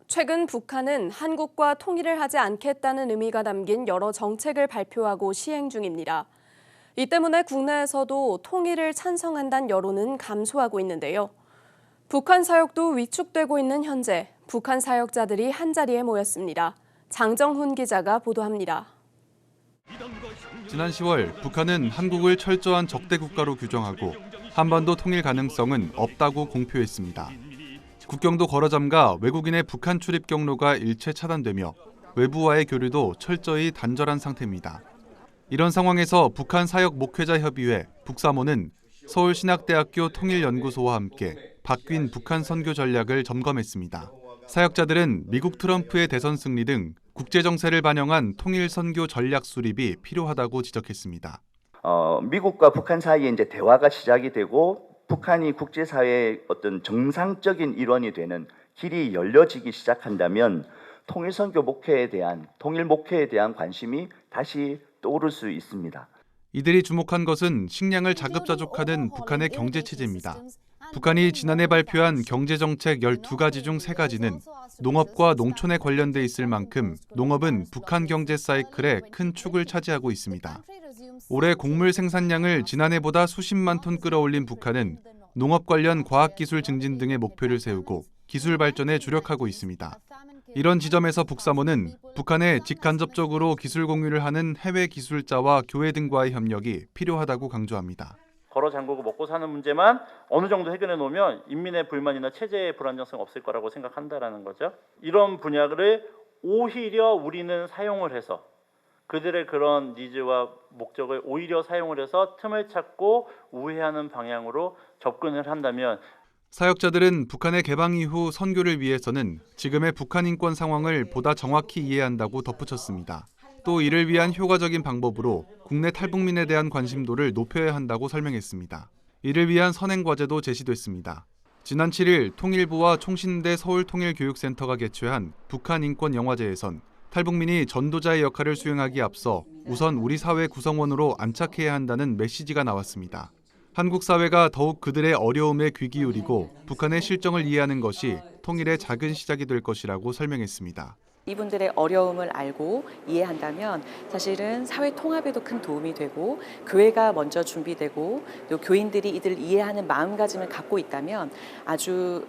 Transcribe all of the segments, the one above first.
최근 북한은 한국과 통일을 하지 않겠다는 의미가 담긴 여러 정책을 발표하고 시행 중입니다. 이 때문에 국내에서도 통일을 찬성한다는 여론은 감소하고 있는데요. 북한 사역도 위축되고 있는 현재 북한 사역자들이 한자리에 모였습니다. 장정훈 기자가 보도합니다. 지난 10월 북한은 한국을 철저한 적대 국가로 규정하고 한반도 통일 가능성은 없다고 공표했습니다. 국경도 걸어 잠가 외국인의 북한 출입 경로가 일체 차단되며 외부와의 교류도 철저히 단절한 상태입니다. 이런 상황에서 북한 사역 목회자 협의회 북사모는 서울신학대학교 통일연구소와 함께 바뀐 북한 선교 전략을 점검했습니다. 사역자들은 미국 트럼프의 대선 승리 등 국제 정세를 반영한 통일 선교 전략 수립이 필요하다고 지적했습니다. 미국과 북한 사이에 이제 대화가 시작이 되고 북한이 국제사회의 어떤 정상적인 일원이 되는 길이 열려지기 시작한다면 통일 선교 목회에 대한 통일 목회에 대한 관심이 다시 떠오를 수 있습니다. 이들이 주목한 것은 식량을 자급자족하는 북한의 경제 체제입니다. 북한이 지난해 발표한 경제정책 12가지 중 3가지는 농업과 농촌에 관련돼 있을 만큼 농업은 북한 경제 사이클의 큰 축을 차지하고 있습니다. 올해 곡물 생산량을 지난해보다 수십만 톤 끌어올린 북한은 농업 관련 과학기술 증진 등의 목표를 세우고 기술 발전에 주력하고 있습니다. 이런 지점에서 북사모는 북한에 직간접적으로 기술 공유를 하는 해외 기술자와 교회 등과의 협력이 필요하다고 강조합니다. 걸어 잠그고 먹고 사는 문제만 어느 정도 해결해 놓으면 인민의 불만이나 체제의 불안정성 없을 거라고 생각한다라는 거죠. 이런 분야를 오히려 우리는 사용을 해서 그들의 그런 니즈와 목적을 오히려 사용을 해서 틈을 찾고 우회하는 방향으로 접근을 한다면 사역자들은 북한의 개방 이후 선교를 위해서는 지금의 북한 인권 상황을 보다 정확히 이해한다고 덧붙였습니다. 또 이를 위한 효과적인 방법으로 국내 탈북민에 대한 관심도를 높여야 한다고 설명했습니다. 이를 위한 선행과제도 제시됐습니다. 지난 7일 통일부와 총신대 서울통일교육센터가 개최한 북한 인권 영화제에선 탈북민이 전도자의 역할을 수행하기에 앞서 우선 우리 사회 구성원으로 안착해야 한다는 메시지가 나왔습니다. 한국 사회가 더욱 그들의 어려움에 귀 기울이고 북한의 실정을 이해하는 것이 통일의 작은 시작이 될 것이라고 설명했습니다. 이분들의 어려움을 알고 이해한다면 사실은 사회 통합에도 큰 도움이 되고 교회가 먼저 준비되고 또 교인들이 이들을 이해하는 마음가짐을 갖고 있다면 아주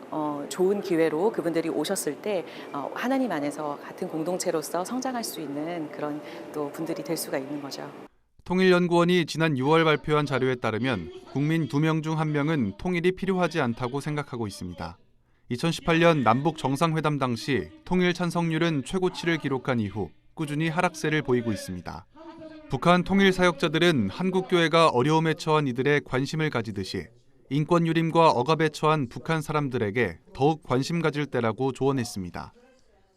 좋은 기회로 그분들이 오셨을 때 하나님 안에서 같은 공동체로서 성장할 수 있는 그런 또 분들이 될 수가 있는 거죠. 통일연구원이 지난 6월 발표한 자료에 따르면 국민 2명 중 1명은 통일이 필요하지 않다고 생각하고 있습니다. 2018년 남북 정상회담 당시 통일 찬성률은 최고치를 기록한 이후 꾸준히 하락세를 보이고 있습니다. 북한 통일 사역자들은 한국 교회가 어려움에 처한 이들의 관심을 가지듯이 인권 유림과 억압에 처한 북한 사람들에게 더욱 관심 가질 때라고 조언했습니다.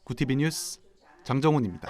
구티비 뉴스 장정훈입니다.